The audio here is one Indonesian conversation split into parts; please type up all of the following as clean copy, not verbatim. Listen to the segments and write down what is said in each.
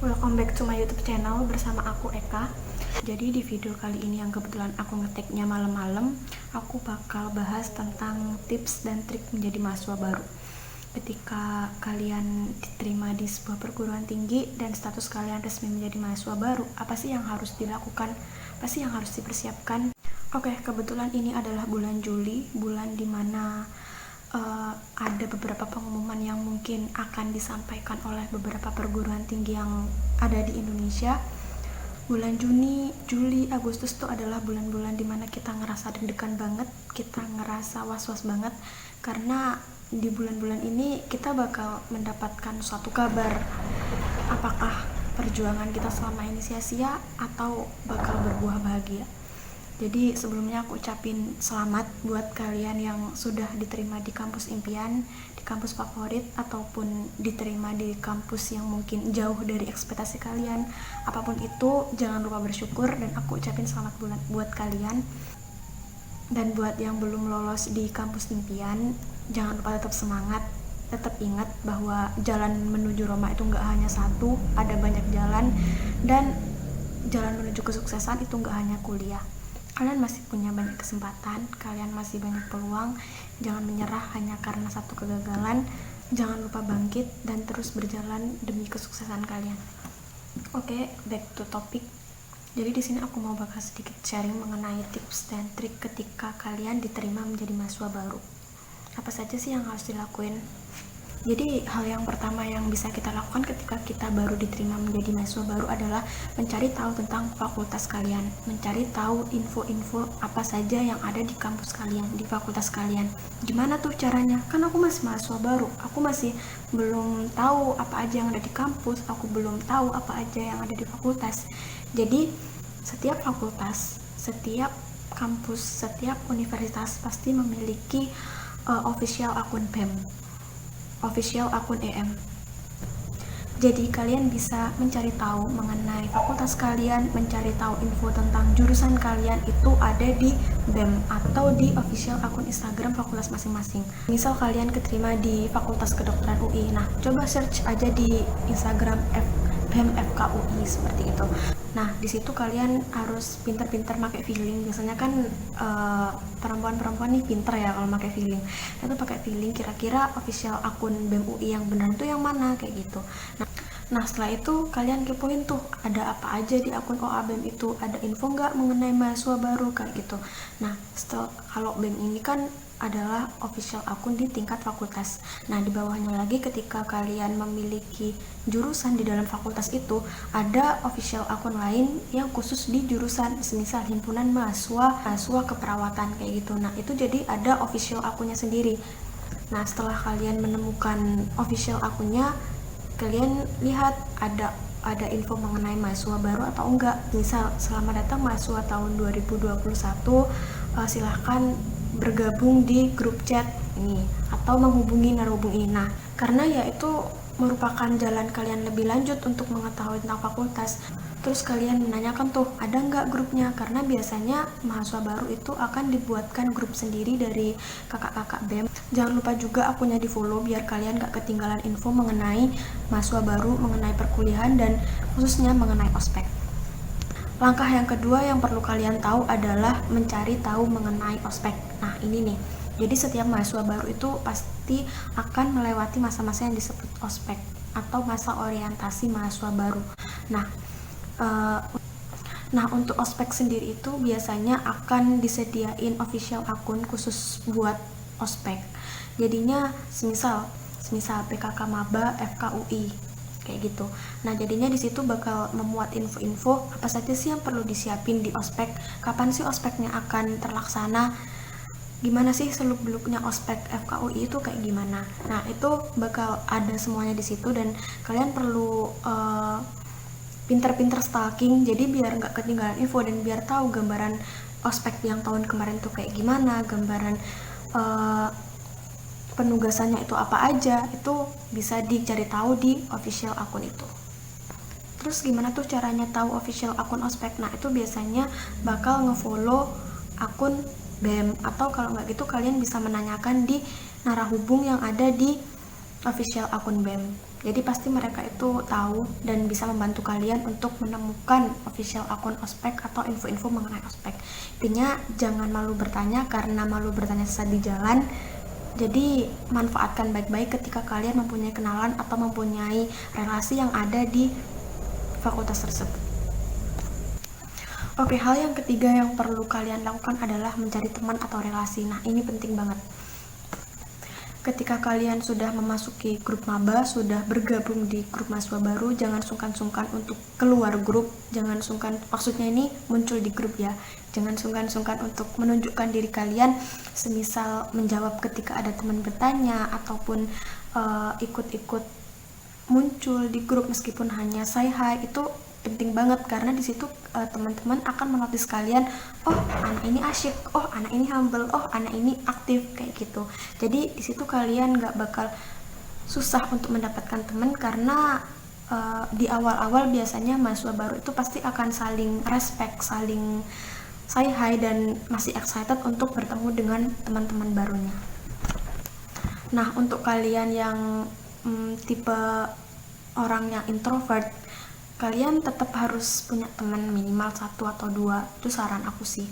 Welcome back to my YouTube channel bersama aku Eka. Jadi di video kali ini yang kebetulan aku ngeteknya malam-malam, aku bakal bahas tentang tips dan trik menjadi mahasiswa baru. Ketika kalian diterima di sebuah perguruan tinggi dan status kalian resmi menjadi mahasiswa baru, apa sih yang harus dilakukan? Apa sih yang harus dipersiapkan? Oke, kebetulan ini adalah bulan Juli, bulan dimana ada beberapa pengumuman yang mungkin akan disampaikan oleh beberapa perguruan tinggi yang ada di Indonesia. Bulan Juni, Juli, Agustus itu adalah bulan-bulan dimana kita ngerasa deg-degan banget, kita ngerasa was-was banget, karena di bulan-bulan ini kita bakal mendapatkan suatu kabar apakah perjuangan kita selama ini sia-sia atau bakal berbuah bahagia. Jadi sebelumnya aku ucapin selamat buat kalian yang sudah diterima di kampus impian, di kampus favorit, ataupun diterima di kampus yang mungkin jauh dari ekspektasi kalian. Apapun itu, jangan lupa bersyukur, dan aku ucapin selamat buat kalian. Dan buat yang belum lolos di kampus impian, jangan lupa tetap semangat, tetap ingat bahwa jalan menuju Roma itu nggak hanya satu, ada banyak jalan, dan jalan menuju kesuksesan itu nggak hanya kuliah. Kalian masih punya banyak kesempatan, kalian masih banyak peluang. Jangan menyerah hanya karena satu kegagalan. Jangan lupa bangkit dan terus berjalan demi kesuksesan kalian. Oke, back to topic. Jadi di sini aku mau bahas sedikit sharing mengenai tips dan trik ketika kalian diterima menjadi mahasiswa baru. Apa saja sih yang harus dilakuin? Jadi hal yang pertama yang bisa kita lakukan ketika kita baru diterima menjadi mahasiswa baru adalah mencari tahu tentang fakultas kalian, mencari tahu info-info apa saja yang ada di kampus kalian, di fakultas kalian. Gimana tuh caranya? Kan aku masih mahasiswa baru, aku masih belum tahu apa aja yang ada di kampus, aku belum tahu apa aja yang ada di fakultas. Jadi setiap fakultas, setiap kampus, setiap universitas pasti memiliki official akun BEM, official akun EM. Jadi kalian bisa mencari tahu mengenai fakultas kalian, mencari tahu info tentang jurusan kalian itu ada di BEM atau di official akun Instagram fakultas masing-masing. Misal kalian keterima di Fakultas Kedokteran UI, nah coba search aja di Instagram BEM FKUI seperti itu. Nah, di situ kalian harus pintar-pintar pakai feeling. Biasanya kan perempuan-perempuan nih pintar ya kalau pakai feeling. Itu pakai feeling kira-kira official akun BEM UI yang benar itu yang mana kayak gitu. Nah, setelah itu kalian kepoin tuh ada apa aja di akun OA BEM itu, ada info nggak mengenai mahasiswa baru kayak gitu. Nah, setelah kalau BEM ini kan adalah official akun di tingkat fakultas. Nah, di bawahnya lagi ketika kalian memiliki jurusan di dalam fakultas itu, ada official akun lain yang khusus di jurusan, semisal himpunan mahasiswa keperawatan kayak gitu. Nah, itu jadi ada official akunnya sendiri. Nah, setelah kalian menemukan official akunnya, kalian lihat ada info mengenai mahasiswa baru atau enggak. Misal, selamat datang mahasiswa tahun 2021, silahkan bergabung di grup chat ini atau menghubungi narhubung ini. Nah, karena ya itu merupakan jalan kalian lebih lanjut untuk mengetahui tentang fakultas. Terus kalian menanyakan tuh, ada nggak grupnya? Karena biasanya mahasiswa baru itu akan dibuatkan grup sendiri dari kakak-kakak BEM. Jangan lupa juga akunnya di follow biar kalian nggak ketinggalan info mengenai mahasiswa baru, mengenai perkuliahan, dan khususnya mengenai ospek. Langkah yang kedua yang perlu kalian tahu adalah mencari tahu mengenai ospek. Nah, ini nih. Jadi setiap mahasiswa baru itu pasti akan melewati masa-masa yang disebut ospek atau masa orientasi mahasiswa baru. Nah, untuk ospek sendiri itu biasanya akan disediain official akun khusus buat ospek. Jadinya semisal PKK Maba FKUI kayak gitu. Nah, jadinya di situ bakal memuat info-info apa saja sih yang perlu disiapin di ospek, kapan sih ospeknya akan terlaksana, gimana sih seluk-beluknya ospek FKUI itu kayak gimana. Nah, itu bakal ada semuanya di situ, dan kalian perlu pinter-pinter stalking, jadi biar nggak ketinggalan info dan biar tahu gambaran ospek yang tahun kemarin tuh kayak gimana, gambaran penugasannya itu apa aja, itu bisa dicari tahu di official akun itu. Terus gimana tuh caranya tahu official akun ospek? Nah, itu biasanya bakal ngefollow akun BEM, atau kalau nggak gitu kalian bisa menanyakan di narahubung yang ada di official akun BEM. Jadi pasti mereka itu tahu dan bisa membantu kalian untuk menemukan official akun ospek atau info-info mengenai ospek. Intinya jangan malu bertanya, karena malu bertanya sesat di jalan. Jadi manfaatkan baik-baik ketika kalian mempunyai kenalan atau mempunyai relasi yang ada di fakultas tersebut. Oke, hal yang ketiga yang perlu kalian lakukan adalah mencari teman atau relasi. Nah, ini penting banget. Ketika kalian sudah memasuki grup maba, sudah bergabung di grup mahasiswa baru, jangan sungkan-sungkan untuk keluar grup. Jangan sungkan, maksudnya ini muncul di grup ya. Jangan sungkan-sungkan untuk menunjukkan diri kalian, semisal menjawab ketika ada teman bertanya, ataupun ikut-ikut muncul di grup meskipun hanya say hi. Itu penting banget, karena di situ teman-teman akan menotis kalian, oh anak ini asyik, oh anak ini humble, oh anak ini aktif, kayak gitu. Jadi di situ kalian nggak bakal susah untuk mendapatkan teman, karena di awal-awal biasanya mahasiswa baru itu pasti akan saling respect, saling say hi, dan masih excited untuk bertemu dengan teman-teman barunya. Nah, untuk kalian yang tipe orang yang introvert, kalian tetap harus punya teman minimal 1 atau 2. Itu saran aku sih.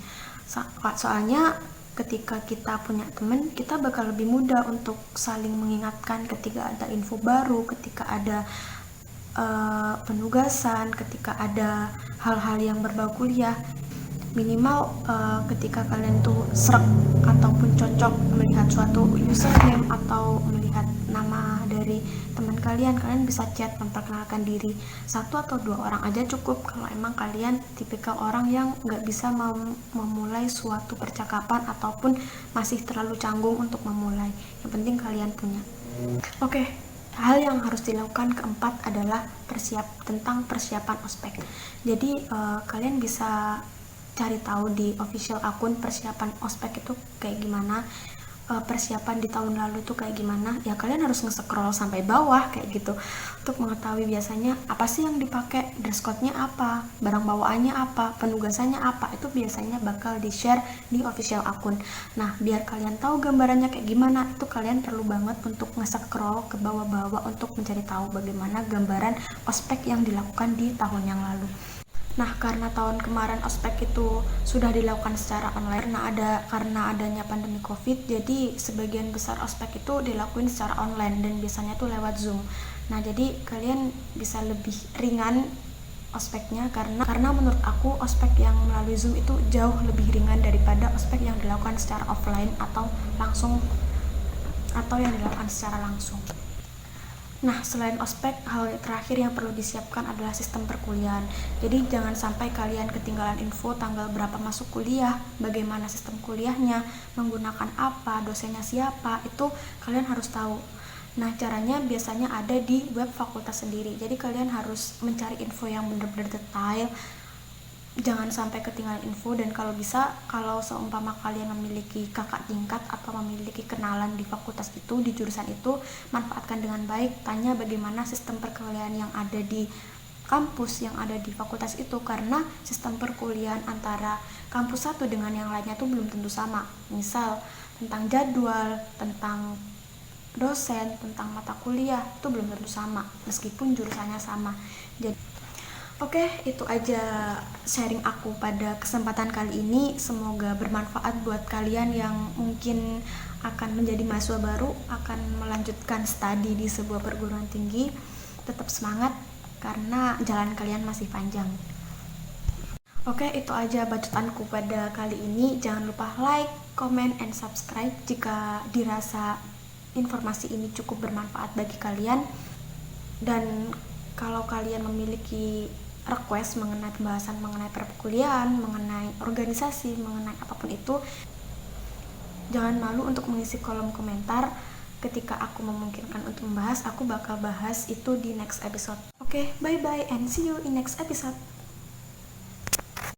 Soalnya ketika kita punya teman, kita bakal lebih mudah untuk saling mengingatkan ketika ada info baru, ketika ada penugasan, ketika ada hal-hal yang berbau kuliah. Minimal ketika kalian tuh srek ataupun cocok melihat suatu username atau melihat nama dari teman kalian bisa chat memperkenalkan diri. 1 atau 2 orang aja cukup kalau emang kalian tipikal orang yang nggak bisa memulai suatu percakapan ataupun masih terlalu canggung untuk memulai. Yang penting kalian punya. Oke, hal yang harus dilakukan keempat adalah tentang persiapan ospek. Jadi kalian bisa cari tahu di official akun persiapan ospek itu kayak gimana, persiapan di tahun lalu tuh kayak gimana. Ya kalian harus nge-scroll sampai bawah kayak gitu untuk mengetahui biasanya apa sih yang dipakai, dress code-nya apa, barang bawaannya apa, penugasannya apa. Itu biasanya bakal di-share di official akun. Nah, biar kalian tahu gambarannya kayak gimana, itu kalian perlu banget untuk nge-scroll ke bawah-bawah untuk mencari tahu bagaimana gambaran ospek yang dilakukan di tahun yang lalu. Nah, karena tahun kemarin ospek itu sudah dilakukan secara online, karena adanya pandemi COVID, jadi sebagian besar ospek itu dilakuin secara online dan biasanya tuh lewat Zoom. Nah, jadi kalian bisa lebih ringan ospeknya, karena menurut aku ospek yang melalui Zoom itu jauh lebih ringan daripada ospek yang dilakukan secara offline atau yang dilakukan secara langsung. Nah, selain ospek, hal terakhir yang perlu disiapkan adalah sistem perkuliahan. Jadi jangan sampai kalian ketinggalan info tanggal berapa masuk kuliah, bagaimana sistem kuliahnya, menggunakan apa, dosennya siapa, itu kalian harus tahu. Nah, caranya biasanya ada di web fakultas sendiri. Jadi kalian harus mencari info yang benar-benar detail. Jangan sampai ketinggalan info, dan kalau bisa, kalau seumpama kalian memiliki kakak tingkat atau memiliki kenalan di fakultas itu, di jurusan itu, manfaatkan dengan baik, tanya bagaimana sistem perkuliahan yang ada di kampus yang ada di fakultas itu, karena sistem perkuliahan antara kampus satu dengan yang lainnya itu belum tentu sama. Misal tentang jadwal, tentang dosen, tentang mata kuliah itu belum tentu sama meskipun jurusannya sama. Jadi oke, itu aja sharing aku pada kesempatan kali ini. Semoga bermanfaat buat kalian yang mungkin akan menjadi mahasiswa baru, akan melanjutkan studi di sebuah perguruan tinggi. Tetap semangat, karena jalan kalian masih panjang. Oke, itu aja bacotanku pada kali ini. Jangan lupa like, comment, and subscribe jika dirasa informasi ini cukup bermanfaat bagi kalian. Dan kalau kalian memiliki request mengenai pembahasan mengenai perkuliahan, mengenai organisasi, mengenai apapun itu, jangan malu untuk mengisi kolom komentar. Ketika aku memungkinkan untuk membahas, aku bakal bahas itu di next episode. Oke, bye bye and see you in next episode.